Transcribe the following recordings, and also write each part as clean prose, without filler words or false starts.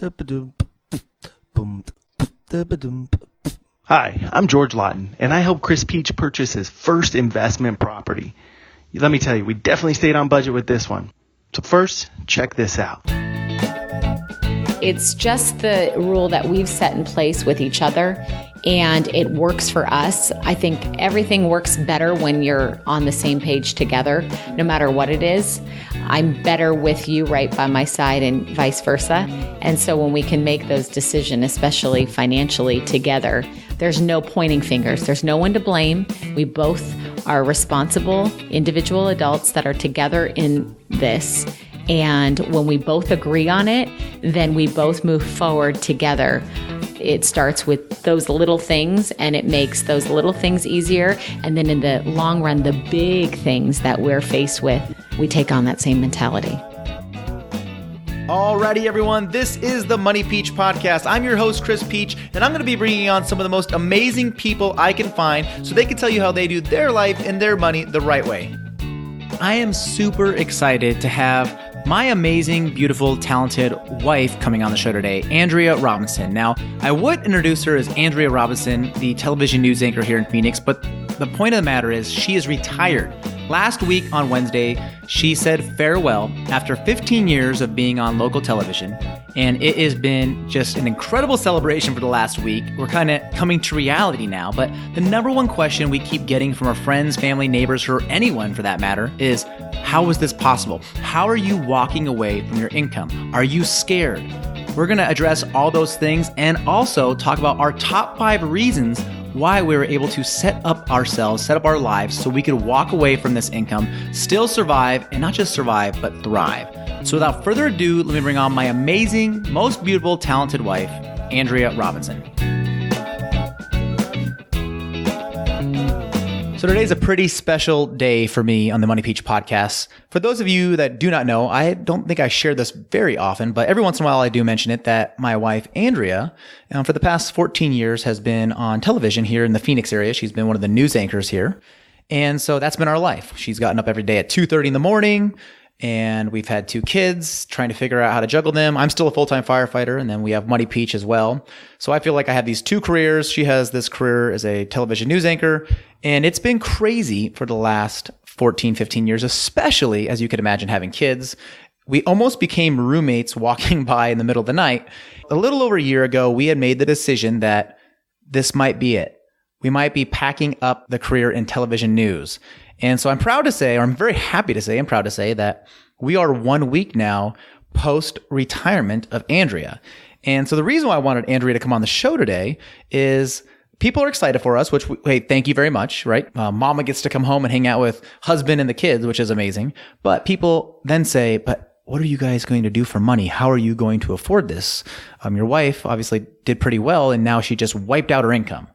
Hi, I'm George Lawton, and I helped Chris Peach purchase his first investment property. Let me tell you, we definitely stayed on budget with this one. So first, check this out. It's just the rule that we've set in place with each other, and it works for us. I think everything works better when you're on the same page together, no matter what it is. I'm better with you right by my side and vice versa. And so when we can make those decisions, especially financially together, there's no pointing fingers. There's no one to blame. We both are responsible individual adults that are together in this. And when we both agree on it, then we both move forward together. It starts with those little things, and it makes those little things easier. And then in the long run, the big things that we're faced with, we take on that same mentality. Alrighty, everyone, this is the Money Peach Podcast. I'm your host, Chris Peach, and I'm going to be bringing on some of the most amazing people I can find so they can tell you how they do their life and their money the right way. I am super excited to have my amazing, beautiful, talented wife coming on the show today, Andrea Robinson. Now, I would introduce her as Andrea Robinson, the television news anchor here in Phoenix, but the point of the matter is she is retired. Last week on Wednesday, she said farewell after 15 years of being on local television, and it has been just an incredible celebration for the last week. We're kind of coming to reality now, but the number one question we keep getting from our friends, family, neighbors, or anyone for that matter is, how is this possible? How are you walking away from your income? Are you scared? We're going to address all those things and also talk about our top 5 reasons why we were able to set up our lives so we could walk away from this income, still survive, and not just survive, but thrive. So without further ado, let me bring on my amazing, most beautiful, talented wife, Andrea Robinson. So today's a pretty special day for me on the Money Peach Podcast. For those of you that do not know, I don't think I share this very often, but every once in a while I do mention it, that my wife, Andrea, for the past 14 years has been on television here in the Phoenix area. She's been one of the news anchors here. And so that's been our life. She's gotten up every day at 2:30 in the morning, and we've had 2 kids, trying to figure out how to juggle them. I'm still a full-time firefighter, and then we have Money Peach as well. So I feel like I have these 2 careers. She has this career as a television news anchor, and it's been crazy for the last 14, 15 years, especially, as you could imagine, having kids. We almost became roommates walking by in the middle of the night. A little over a year ago, we had made the decision that this might be it. We might be packing up the career in television news. And so I'm proud to say, or I'm very happy to say, I'm proud to say that we are 1 week now post-retirement of Andrea. And so the reason why I wanted Andrea to come on the show today is people are excited for us, which, hey, thank you very much, right? Mama gets to come home and hang out with husband and the kids, which is amazing. But people then say, but what are you guys going to do for money? How are you going to afford this? Your wife obviously did pretty well, and now she just wiped out her income.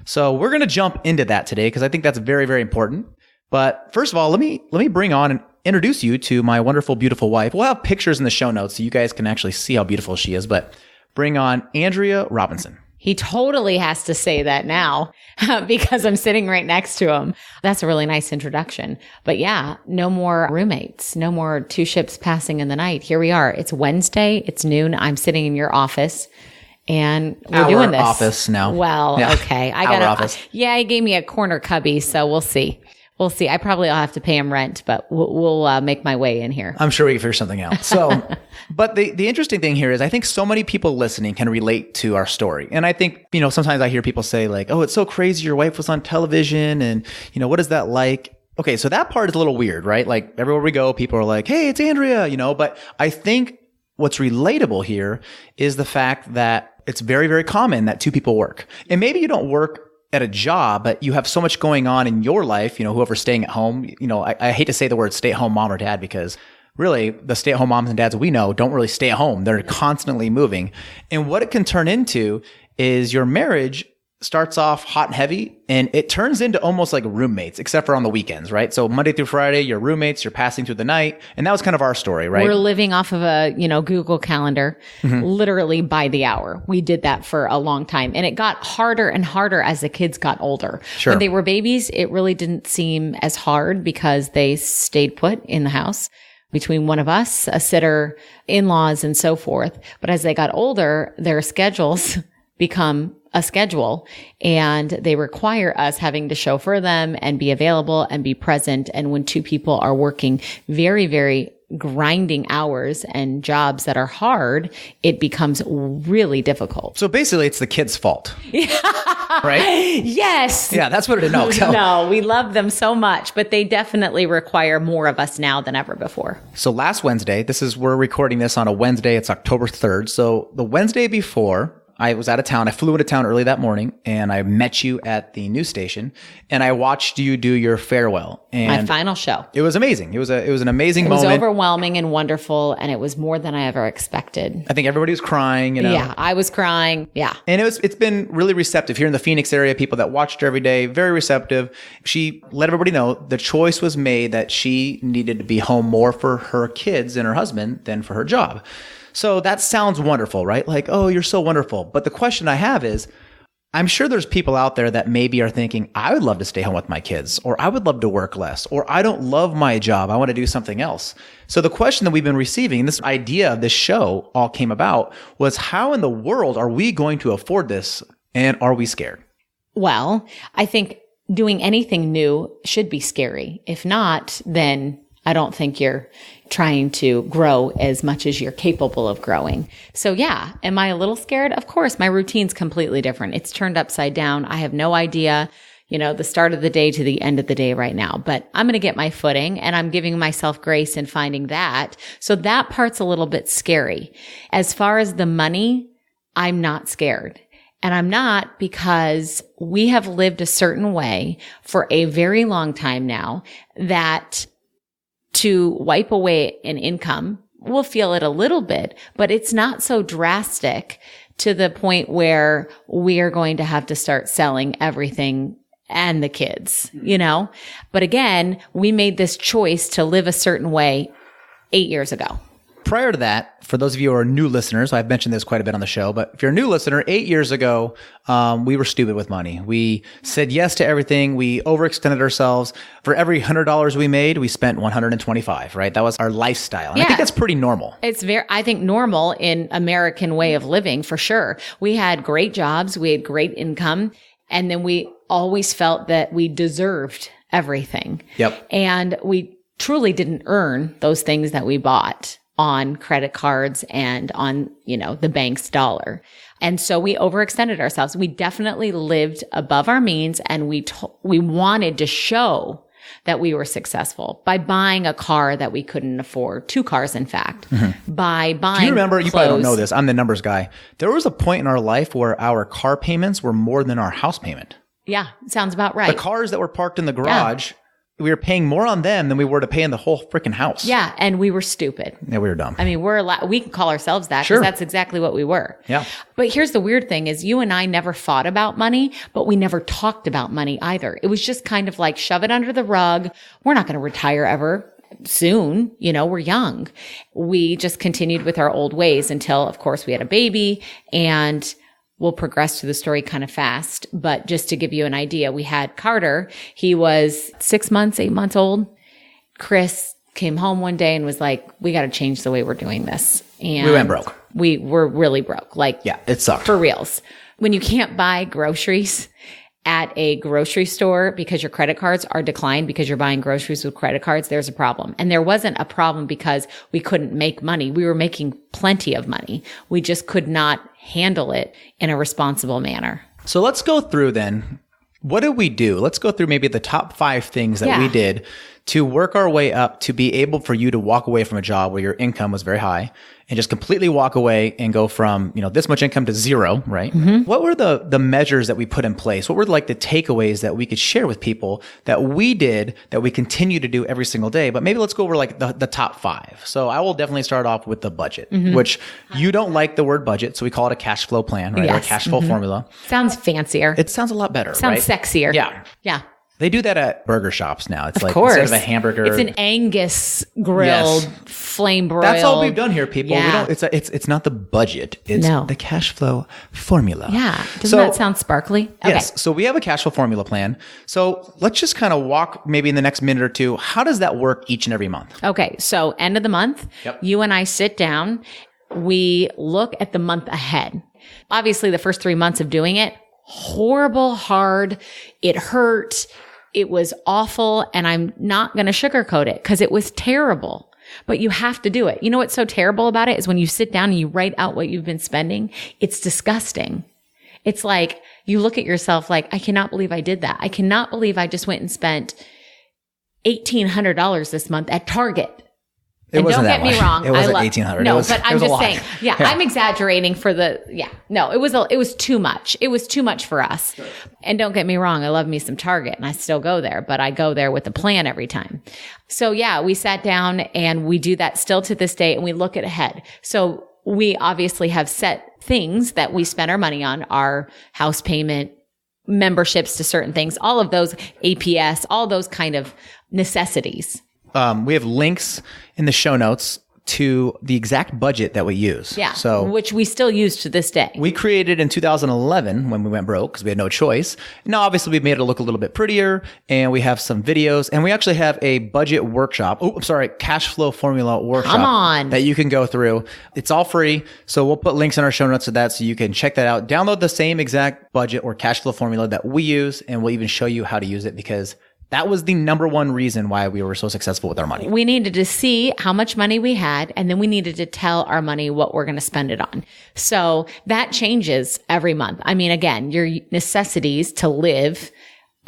So we're going to jump into that today because I think that's very, very important. But first of all, let me bring on and introduce you to my wonderful, beautiful wife. We'll have pictures in the show notes so you guys can actually see how beautiful she is, but bring on Andrea Robinson. He totally has to say that now because I'm sitting right next to him. That's a really nice introduction. But yeah, no more roommates, no more 2 ships passing in the night. Here we are. It's Wednesday. It's noon. I'm sitting in your office. And we're doing this. Our office now. Well, yeah. Okay. Our office. Yeah, he gave me a corner cubby, so we'll see. We'll see. I probably will have to pay him rent, but we'll make my way in here. I'm sure we can figure something out. So, but the interesting thing here is I think so many people listening can relate to our story. And I think, sometimes I hear people say like, oh, it's so crazy your wife was on television and, what is that like? Okay, so that part is a little weird, right? Like everywhere we go, people are like, hey, it's Andrea, but I think what's relatable here is the fact that it's very, very common that 2 people work. And maybe you don't work at a job, but you have so much going on in your life, whoever's staying at home, I hate to say the word stay-at-home mom or dad because really the stay-at-home moms and dads we know don't really stay at home. They're constantly moving. And what it can turn into is your marriage starts off hot and heavy and it turns into almost like roommates, except for on the weekends, right? So Monday through Friday, you're roommates, you're passing through the night. And that was kind of our story, right? We're living off of a, Google Calendar, literally by the hour. We did that for a long time. And it got harder and harder as the kids got older. Sure. When they were babies, it really didn't seem as hard because they stayed put in the house. between one of us, a sitter, in-laws, and so forth. But as they got older, their schedules become a schedule, and they require us having to chauffeur them and be available and be present. And when two people are working very, very grinding hours and jobs that are hard, it becomes really difficult. So basically it's the kid's fault. Right? Yes. Yeah, that's what it is. No, no, we love them so much, but they definitely require more of us now than ever before. So last Wednesday, we're recording this on a Wednesday. It's October 3rd. So the Wednesday before, I was out of town. I flew into town early that morning, and I met you at the news station, and I watched you do your farewell. And my final show. It was amazing. It was an amazing moment. It was overwhelming and wonderful, and it was more than I ever expected. I think everybody was crying. Yeah, I was crying. Yeah. And it's been really receptive here in the Phoenix area. People that watched her every day, very receptive. She let everybody know the choice was made that she needed to be home more for her kids and her husband than for her job. So that sounds wonderful, right? Like, oh, you're so wonderful. But the question I have is, I'm sure there's people out there that maybe are thinking, I would love to stay home with my kids, or I would love to work less, or I don't love my job. I want to do something else. So the question that we've been receiving, this idea of this show all came about, was how in the world are we going to afford this? And are we scared? Well, I think doing anything new should be scary. If not, then I don't think you're trying to grow as much as you're capable of growing. So yeah, am I a little scared? Of course, my routine's completely different. It's turned upside down. I have no idea, the start of the day to the end of the day right now, but I'm going to get my footing, and I'm giving myself grace in finding that. So that part's a little bit scary. As far as the money, I'm not scared. And I'm not, because we have lived a certain way for a very long time now that to wipe away an income, we'll feel it a little bit, but it's not so drastic to the point where we are going to have to start selling everything and the kids, But again, we made this choice to live a certain way 8 years ago. Prior to that, for those of you who are new listeners, I've mentioned this quite a bit on the show, but if you're a new listener, 8 years ago, we were stupid with money. We said yes to everything. We overextended ourselves. For every $100 we made, we spent $125, right? That was our lifestyle. And I think that's pretty normal. It's I think normal in American way of living, for sure. We had great jobs. We had great income. And then we always felt that we deserved everything. Yep. And we truly didn't earn those things that we bought on credit cards and on, the bank's dollar. And so we overextended ourselves. We definitely lived above our means, and we wanted to show that we were successful by buying a car that we couldn't afford, 2 cars, in fact, by buying. Do you remember, you probably don't know clothes. this, I'm the numbers guy. There was a point in our life where our car payments were more than our house payment. Yeah, sounds about right. The cars that were parked in the garage, we were paying more on them than we were to pay in the whole freaking house. Yeah, and we were stupid. Yeah, we were dumb. I mean, we can call ourselves that, because Sure. that's exactly what we were. Yeah. But here's the weird thing is, you and I never fought about money, but we never talked about money either. It was just kind of like, shove it under the rug. We're not going to retire ever soon. We're young. We just continued with our old ways until, of course, we had a baby, and we'll progress through the story kind of fast. But just to give you an idea, we had Carter. He was 8 months old. Chris came home one day and was like, we got to change the way we're doing this. And we went broke. We were really broke. Yeah, it sucked. For reals. When you can't buy groceries at a grocery store because your credit cards are declined because you're buying groceries with credit cards, there's a problem. And there wasn't a problem because we couldn't make money. We were making plenty of money. We just could not handle it in a responsible manner. So let's go through then. What did we do? Let's go through maybe the top 5 things that we did to work our way up to be able for you to walk away from a job where your income was very high and just completely walk away and go from, this much income to zero, right? Mm-hmm. What were the measures that we put in place? What were the takeaways that we could share with people that we did that we continue to do every single day? But maybe let's go over the top 5. So I will definitely start off with the budget, which you don't like the word budget. So we call it a cash flow plan, right? Yes. Or a cash flow formula. Sounds fancier. It sounds a lot better, Sounds right? sexier. Yeah. Yeah. They do that at burger shops now. It's Of like course. instead of a hamburger. It's an Angus grilled, Yes. flame broiled. That's all we've done here, people. Yeah. We don't, it's not the budget. It's No. the cash flow formula. Yeah. Doesn't that sound sparkly? Okay. Yes. So we have a cash flow formula plan. So let's just kind of walk maybe in the next minute or two. How does that work each and every month? Okay. So end of the month, Yep. you and I sit down. We look at the month ahead. Obviously, the first 3 months of doing it, horrible, hard. It hurt. It was awful. And I'm not going to sugarcoat it because it was terrible. But you have to do it. You know what's so terrible about it is when you sit down and you write out what you've been spending, it's disgusting. It's like you look at yourself like, I cannot believe I did that. I cannot believe I just went and spent $1,800 this month at Target. It And wasn't don't that get me much. wrong. It wasn't I love- 1,800. No, It was- but it I'm was a just lot. saying. Yeah, Yeah. I'm exaggerating for the. Yeah, no, it was too much. It was too much for us. Sure. And don't get me wrong. I love me some Target, and I still go there, but I go there with a plan every time. So yeah, we sat down and we do that still to this day, and we look at ahead. So we obviously have set things that we spend our money on: our house payment, memberships to certain things, all of those, APS, all those kind of necessities. We have links in the show notes to the exact budget that we use. Yeah. So which we still use to this day. we created in 2011 when we went broke because we had no choice. Now, obviously, we've made it look a little bit prettier, and we have some videos, and we actually have a budget workshop. Oh, I'm sorry, cash flow formula workshop. Come on. That you can go through. It's all free. So we'll put links in our show notes to that so you can check that out. Download the same exact budget or cash flow formula that we use, and we'll even show you how to use it because that was the number one reason why we were so successful with our money. We needed to see how much money we had, and then we needed to tell our money what we're going to spend it on. So that changes every month. I mean, again, your necessities to live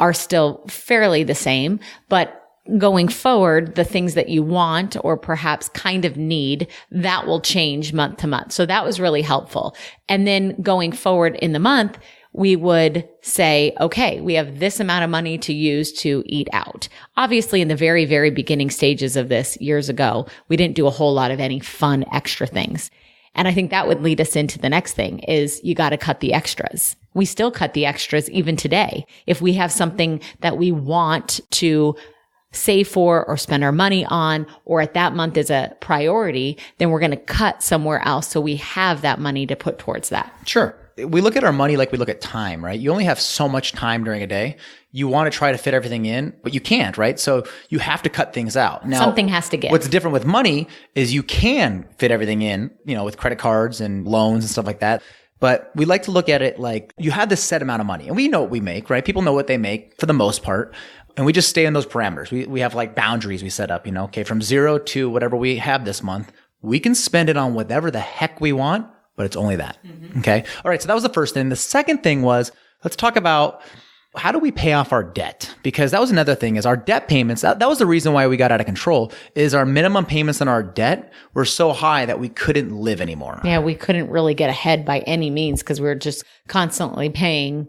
are still fairly the same, but going forward, the things that you want or perhaps kind of need, that will change month to month. So that was really helpful. And then going forward in the month, we would say, okay, we have this amount of money to use to eat out. Obviously, in the very, very beginning stages of this years ago, we didn't do a whole lot of any fun extra things. And I think that would lead us into the next thing is you got to cut the extras. We still cut the extras even today. If we have something that we want to save for or spend our money on, or at that month is a priority, then we're going to cut somewhere else so we have that money to put towards that. Sure. We look at our money like we look at time, right? You only have so much time during a day. You want to try to fit everything in, but you can't, right? So you have to cut things out. Now, something has to give. What's different with money is you can fit everything in, with credit cards and loans and stuff like that. But we like to look at it like you have this set amount of money and we know what we make, right? People know what they make for the most part. And we just stay in those parameters. We have like boundaries we set up, okay, from 0 to whatever we have this month. We can spend it on whatever the heck we want, but it's only that. Mm-hmm. Okay. All right. So that was the first thing. The second thing was, let's talk about how do we pay off our debt? Because that was another thing is our debt payments. That was the reason why we got out of control is our minimum payments on our debt were so high that we couldn't live anymore. Yeah. We couldn't really get ahead by any means because we were just constantly paying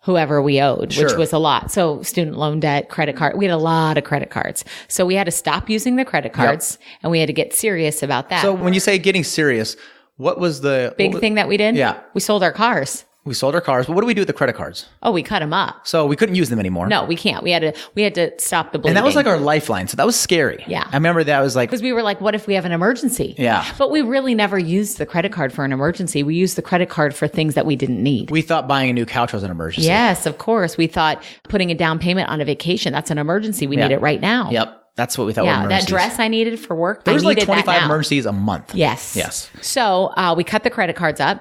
whoever we owed, Sure. which was a lot. So student loan debt, credit card, we had a lot of credit cards. So we had to stop using the credit cards and we had to get serious about that. So when you say getting serious, what was the Big thing that we did? Yeah. We sold our cars. We sold our cars, but what do we do with the credit cards? Oh, we cut them up. So we couldn't use them anymore. No, we can't. We had to stop the bleeding. And that was like our lifeline. So that was scary. Yeah. I remember that was like, because we were like, what if we have an emergency? Yeah. But we really never used the credit card for an emergency. We used the credit card for things that we didn't need. we thought buying a new couch was an emergency. Yes, of course. We thought putting a down payment on a vacation, that's an emergency. We need it right now. Yep. That's what we thought were Yeah, that emergencies. dress I needed for work, There I was like needed that 25 now. emergencies a month. Yes. Yes. So we cut the credit cards up.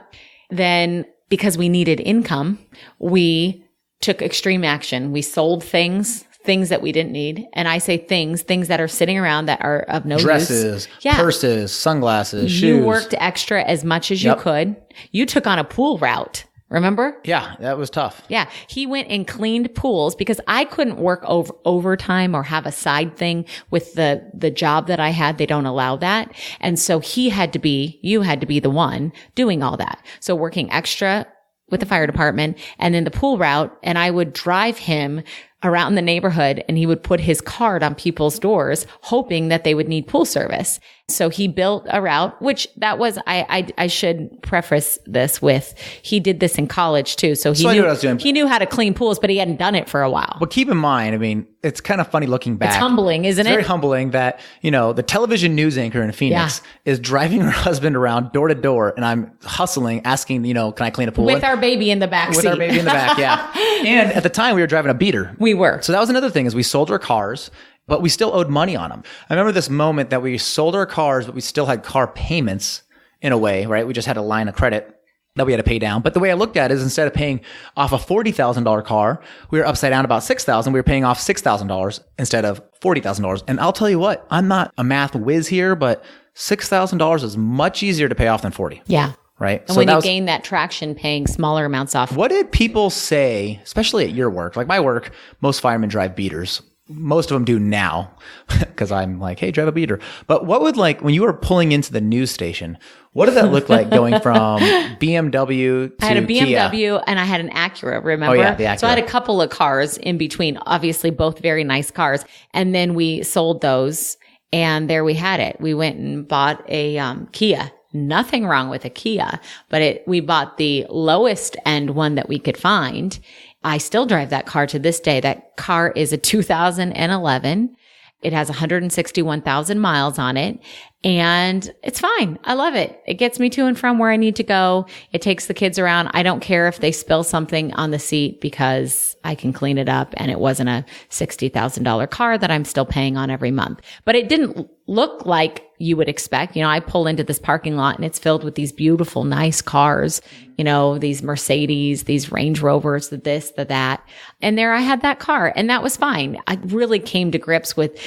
Then because we needed income, we took extreme action. We sold things that we didn't need. And I say things that are sitting around that are of no Dresses, use. purses, sunglasses, shoes. You worked extra as much as you Yep. could. You took on a pool route. Remember? Yeah, that was tough. Yeah. He went and cleaned pools because I couldn't work overtime or have a side thing with the job that I had. They don't allow that. And so you had to be the one doing all that. So working extra with the fire department and then the pool route. And I would drive him around the neighborhood and he would put his card on people's doors, hoping that they would need pool service. So he built a route, which that was, I should preface this with, he did this in college too. So he knew what I was doing. He knew how to clean pools, but he hadn't done it for a while. But keep in mind, I mean, it's kind of funny looking back. It's humbling, isn't it? It's very humbling that, the television news anchor in Phoenix is driving her husband around door to door, and I'm hustling, asking, can I clean a pool? With our baby in the back seat. With our baby in the back, yeah. And at the time, we were driving a beater. We were. So that was another thing, is we sold our cars, but we still owed money on them. I remember this moment that we sold our cars, but we still had car payments in a way, right? We just had a line of credit that we had to pay down. But the way I looked at it is, instead of paying off a $40,000 car, we were upside down about $6,000. We were paying off $6,000 instead of $40,000. And I'll tell you what, I'm not a math whiz here, but $6,000 is much easier to pay off than 40. Yeah. Right. And so when you gain that traction paying smaller amounts off. What did people say, especially at your work? Like my work, most firemen drive beaters. Most of them do now because I'm like, hey, drive a beater. But what would, like, when you were pulling into the news station, what did that look like going from BMW to I had a BMW Kia? And I had an Acura, remember? Oh, yeah, the Acura. So I had a couple of cars in between, obviously both very nice cars. And then we sold those and there we had it. We went and bought a Kia. Nothing wrong with a Kia, but we bought the lowest end one that we could find. I still drive that car to this day. That car is a 2011. It has 161,000 miles on it and it's fine. I love it. It gets me to and from where I need to go. It takes the kids around. I don't care if they spill something on the seat because I can clean it up and it wasn't a $60,000 car that I'm still paying on every month. But it didn't look like you would expect. I pull into this parking lot and it's filled with these beautiful, nice cars, these Mercedes, these Range Rovers, the this, the that. And there I had that car and that was fine. I really came to grips with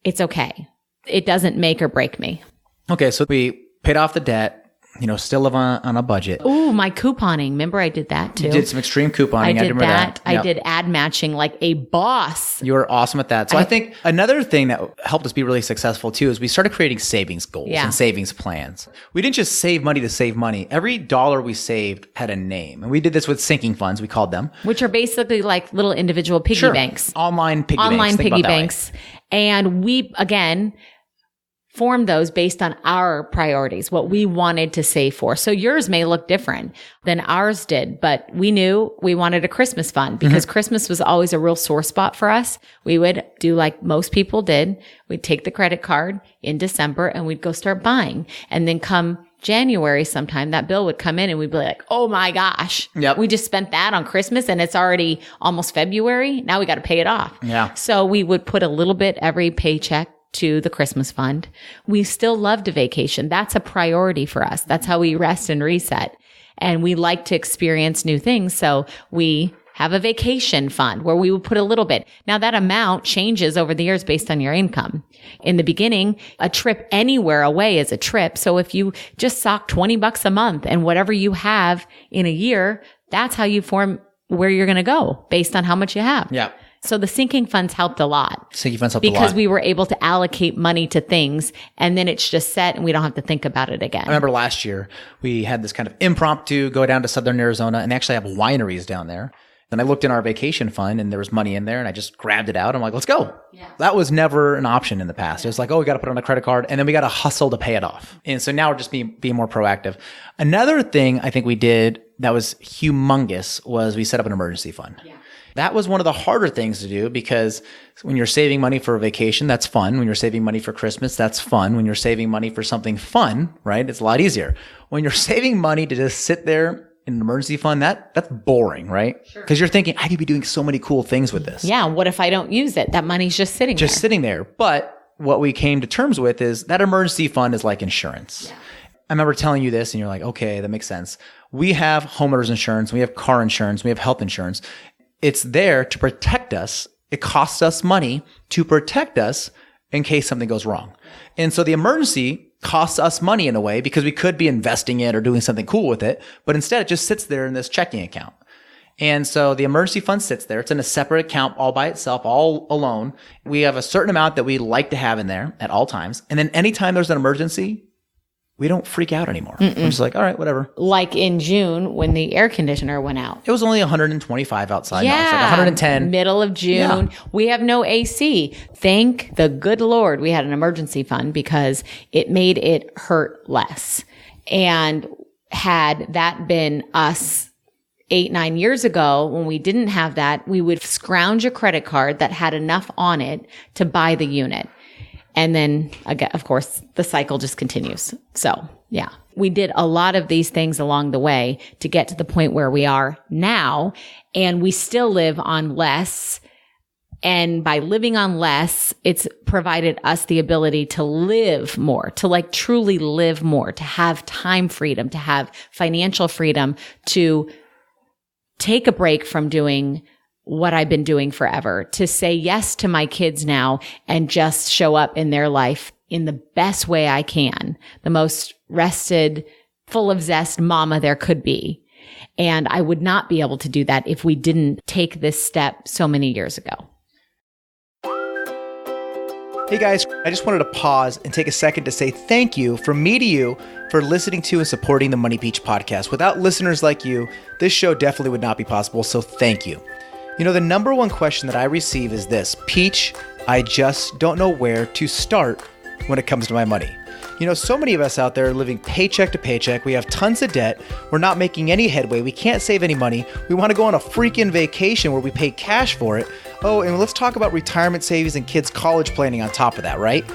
it's okay. It doesn't make or break me. Okay. So we paid off the debt, still live on a budget. Ooh, my couponing. Remember I did that too. You did some extreme couponing. I did that. Yep. I did ad matching like a boss. You were awesome at that. So I think another thing that helped us be really successful too is we started creating savings goals and savings plans. We didn't just save money to save money. Every dollar we saved had a name. And we did this with sinking funds, we called them. Which are basically like little individual piggy banks. Online piggy banks. And we, again, formed those based on our priorities, what we wanted to save for. So yours may look different than ours did, but we knew we wanted a Christmas fund because Christmas was always a real sore spot for us. We would do like most people did. We'd take the credit card in December and we'd go start buying. And then come January sometime, that bill would come in and we'd be like, oh my gosh, we just spent that on Christmas and it's already almost February. Now we got to pay it off. Yeah. So we would put a little bit every paycheck to the Christmas fund. We still loved a vacation. That's a priority for us. That's how we rest and reset. And we like to experience new things. So we have a vacation fund where we would put a little bit. Now that amount changes over the years based on your income. In the beginning, a trip anywhere away is a trip. So if you just sock $20 a month and whatever you have in a year, that's how you form where you're going to go based on how much you have. Yeah. So the sinking funds helped a lot. Sinking funds helped a lot. Because we were able to allocate money to things and then it's just set and we don't have to think about it again. I remember last year we had this kind of impromptu go down to Southern Arizona and they actually have wineries down there. And I looked in our vacation fund and there was money in there and I just grabbed it out. I'm like, let's go. Yeah. That was never an option in the past. It was like, oh, we got to put it on a credit card and then we got to hustle to pay it off. And so now we're just being more proactive. Another thing I think we did that was humongous was we set up an emergency fund. Yeah. That was one of the harder things to do because when you're saving money for a vacation, that's fun. When you're saving money for Christmas, that's fun. When you're saving money for something fun, right? It's a lot easier. When you're saving money to just sit there in an emergency fund, that's boring, right? Because you're thinking, I could be doing so many cool things with this. Yeah. What if I don't use it? That money's just sitting there. Just sitting there. But what we came to terms with is that emergency fund is like insurance. Yeah. I remember telling you this and you're like, okay, that makes sense. We have homeowners insurance. We have car insurance. We have health insurance. It's there to protect us. It costs us money to protect us in case something goes wrong. And so the emergency costs us money in a way because we could be investing it or doing something cool with it, but instead it just sits there in this checking account. And so the emergency fund sits there. It's in a separate account all by itself, all alone. We have a certain amount that we like to have in there at all times. And then anytime there's an emergency, we don't freak out anymore. I'm just like, all right, whatever. Like in June when the air conditioner went out. It was only 125 outside. Yeah. No, it's like 110. Middle of June. Yeah. We have no AC. Thank the good Lord we had an emergency fund because it made it hurt less. And had that been us 8-9 years ago, when we didn't have that, we would scrounge a credit card that had enough on it to buy the unit. And then again, of course, the cycle just continues. So yeah, we did a lot of these things along the way to get to the point where we are now. And we still live on less. And by living on less, it's provided us the ability to live more, to like truly live more, to have time freedom, to have financial freedom, to take a break from doing what I've been doing forever, to say yes to my kids now and just show up in their life in the best way I can, the most rested, full of zest mama there could be. And I would not be able to do that if we didn't take this step so many years ago. Hey guys, I just wanted to pause and take a second to say thank you from me to you for listening to and supporting the Money Peach podcast. Without listeners like you, this show definitely would not be possible, so thank you. You know, the number one question that I receive is this: Peach, I just don't know where to start when it comes to my money. You know, so many of us out there are living paycheck to paycheck. We have tons of debt. We're not making any headway. We can't save any money. We want to go on a freaking vacation where we pay cash for it. Oh, and let's talk about retirement savings and kids' college planning on top of that, right?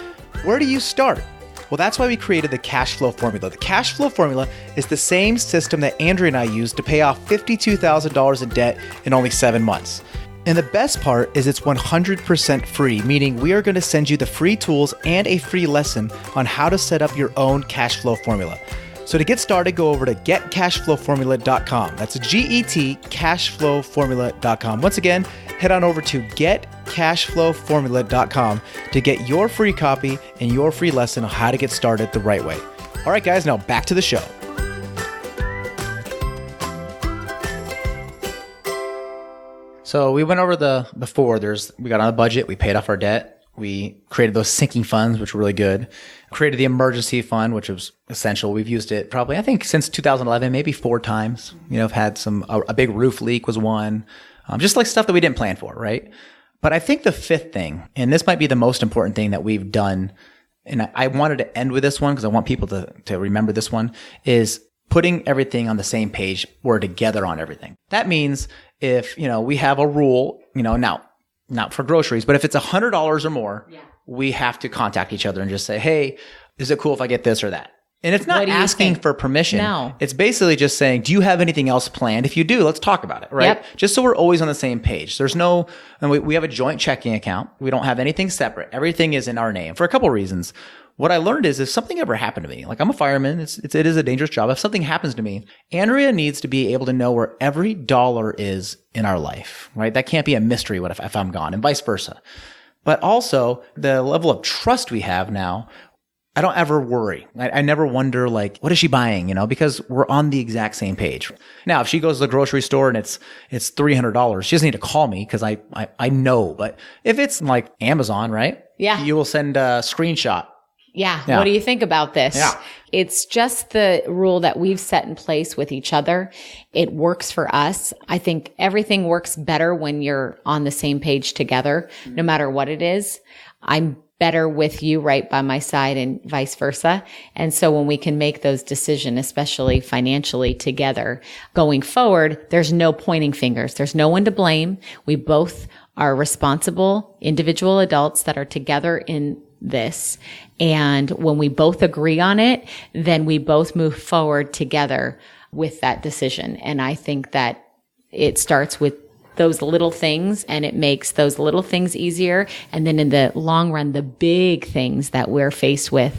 Where do you start? Well, that's why we created the cash flow formula. The cash flow formula is the same system that Andrea and I used to pay off $52,000 in debt in only 7 months. And the best part is it's 100% free, meaning we are going to send you the free tools and a free lesson on how to set up your own cash flow formula. So to get started, go over to getcashflowformula.com. That's GET cashflowformula.com. Once again, head on over to getcashflowformula.com to get your free copy and your free lesson on how to get started the right way. All right, guys, now back to the show. So we went over before. We got on a budget. We paid off our debt. We created those sinking funds, which were really good. Created the emergency fund, which was essential. We've used it probably, I think, since 2011, maybe 4 times. You know, I've had a big roof leak was one. Just like stuff that we didn't plan for, right? But I think the 5th thing, and this might be the most important thing that we've done, and I wanted to end with this one because I want people to remember this one, is putting everything on the same page. We're together on everything. That means if, you know, we have a rule, you know, now, not for groceries, but if it's $100 or more, we have to contact each other and just say, hey, is it cool if I get this or that? And it's not asking for permission. No. It's basically just saying, do you have anything else planned? If you do, let's talk about it, right? Yep. Just so we're always on the same page. There's no, and we have a joint checking account. We don't have anything separate. Everything is in our name for a couple reasons. What I learned is if something ever happened to me, like I'm a fireman, it is a dangerous job. If something happens to me, Andrea needs to be able to know where every dollar is in our life, right? That can't be a mystery if I'm gone, and vice versa. But also the level of trust we have now, I don't ever worry. I never wonder, like, what is she buying? You know, because we're on the exact same page. Now, if she goes to the grocery store and it's $300, she doesn't need to call me because I know. But if it's like Amazon, right? Yeah. You will send a screenshot. Yeah. What do you think about this? Yeah. It's just the rule that we've set in place with each other. It works for us. I think everything works better when you're on the same page together, no matter what it is. I'm better with you right by my side and vice versa. And so when we can make those decisions, especially financially together going forward, there's no pointing fingers. There's no one to blame. We both are responsible individual adults that are together in this. And when we both agree on it, then we both move forward together with that decision. And I think that it starts with those little things and it makes those little things easier. And then in the long run, the big things that we're faced with,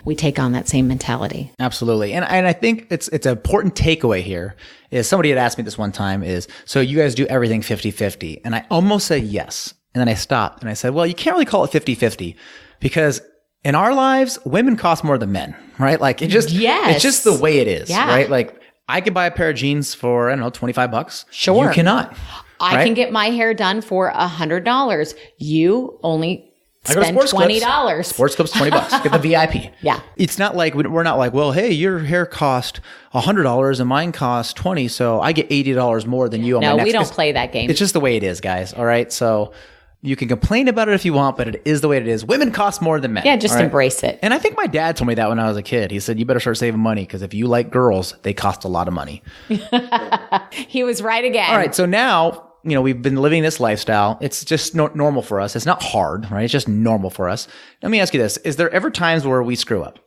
we take on that same mentality. Absolutely. And I think it's an important takeaway here is somebody had asked me this one time is, so you guys do everything 50-50. And I almost said yes. And then I stopped and I said, well, you can't really call it 50-50 because in our lives, women cost more than men, right? Like it's just the way it is, right? Like I could buy a pair of jeans for, I don't know, $25. Sure. You cannot. I can get my hair done for $100. You only I go to Spend Sports Clips. $20. Sports Clips, $20. Get the VIP. Yeah. It's not like, we're not like, well, hey, your hair cost $100 and mine cost $20, so I get $80 more than you on my No, next. we don't play that game. It's just the way it is, guys. All right. So you can complain about it if you want, but it is the way it is. Women cost more than men. Yeah, just all right? embrace it. And I think my dad told me that when I was a kid. He said, you better start saving money because if you like girls, they cost a lot of money. He was right again. All right. So now, we've been living this lifestyle. It's just normal for us. It's not hard, right? It's just normal for us. Let me ask you this. Is there ever times where we screw up?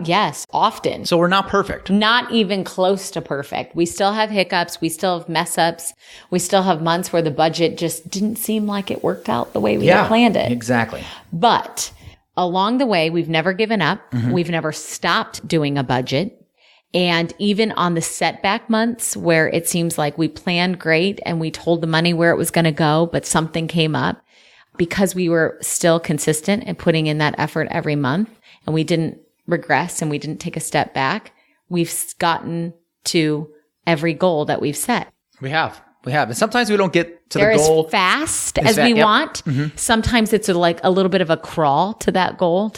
Yes, often. So we're not perfect. Not even close to perfect. We still have hiccups. We still have mess ups. We still have months where the budget just didn't seem like it worked out the way we had planned it. Exactly. But along the way, we've never given up. Mm-hmm. We've never stopped doing a budget. And even on the setback months where it seems like we planned great and we told the money where it was going to go, but something came up, because we were still consistent and putting in that effort every month and we didn't regress and we didn't take a step back, we've gotten to every goal that we've set. We have. And sometimes we don't get to They're the goal as fast as we want. Mm-hmm. Sometimes it's like a little bit of a crawl to that goal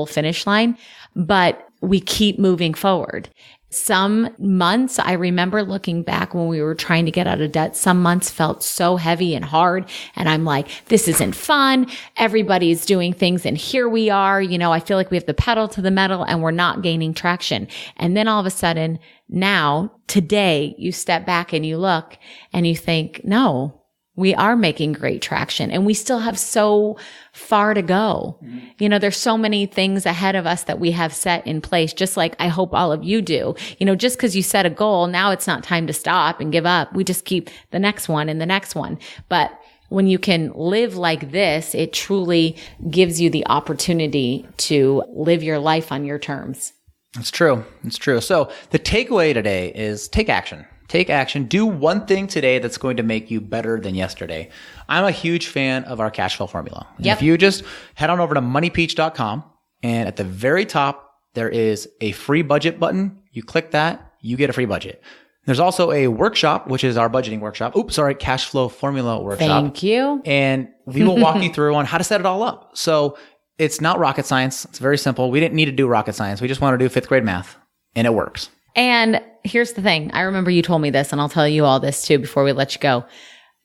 finish line, but we keep moving forward. Some months, I remember looking back when we were trying to get out of debt, some months felt so heavy and hard. And I'm like, this isn't fun. Everybody's doing things. And here we are. I feel like we have the pedal to the metal and we're not gaining traction. And then all of a sudden, now, today, you step back and you look and you think, no, we are making great traction and we still have so far to go. Mm-hmm. There's so many things ahead of us that we have set in place, just like I hope all of you do. Just because you set a goal, now it's not time to stop and give up. We just keep the next one and the next one. But when you can live like this, it truly gives you the opportunity to live your life on your terms. It's true. So the takeaway today is take action. Take action. Do one thing today that's going to make you better than yesterday. I'm a huge fan of our cash flow formula. Yep. If you just head on over to moneypeach.com and at the very top, there is a free budget button. You click that, you get a free budget. There's also a workshop, which is our budgeting workshop. Cash flow formula workshop. Thank you. And we will walk you through on how to set it all up. So it's not rocket science. It's very simple. We didn't need to do rocket science. We just want to do 5th grade math and it works. And here's the thing. I remember you told me this, and I'll tell you all this too before we let you go.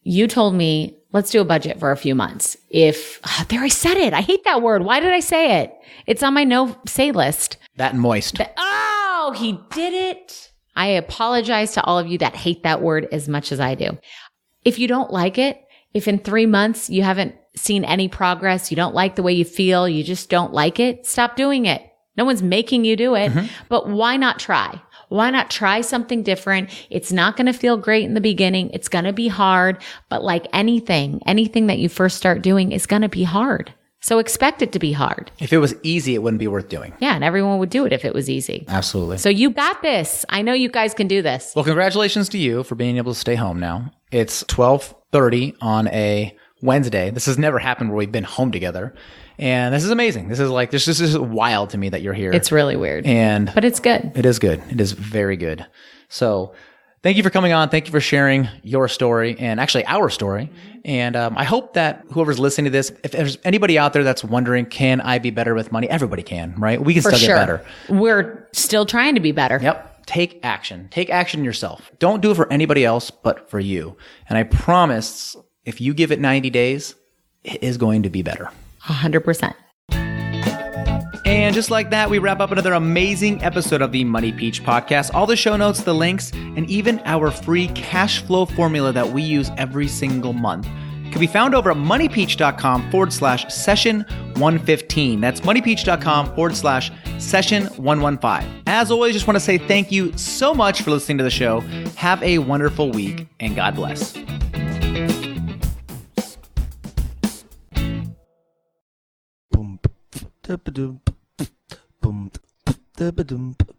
You told me, let's do a budget for a few months. There I said it. I hate that word. Why did I say it? It's on my no say list. That and moist. He did it. I apologize to all of you that hate that word as much as I do. If you don't like it, if in 3 months you haven't seen any progress, you don't like the way you feel, you just don't like it, stop doing it. No one's making you do it, but why not try? Why not try something different? It's not going to feel great in the beginning. It's going to be hard, but like anything that you first start doing is going to be hard. So expect it to be hard. If it was easy, it wouldn't be worth doing. Yeah, and everyone would do it if it was easy. Absolutely. So you got this. I know you guys can do this. Well, congratulations to you for being able to stay home now. It's 12:30 on a Wednesday. This has never happened where we've been home together. And this is amazing. This is wild to me that you're here. It's really weird. But it's good. It is good. It is very good. So thank you for coming on. Thank you for sharing your story and actually our story. And I hope that whoever's listening to this, if there's anybody out there that's wondering, can I be better with money? Everybody can, right? We can still get better. We're still trying to be better. Yep. Take action. Take action yourself. Don't do it for anybody else but for you. And I promise if you give it 90 days, it is going to be better. 100%. And just like that, we wrap up another amazing episode of the Money Peach podcast. All the show notes, the links, and even our free cash flow formula that we use every single month can be found over at moneypeach.com/session115. That's moneypeach.com/session115. As always, just want to say thank you so much for listening to the show. Have a wonderful week and God bless. Boom, boom, boom, boom, boom.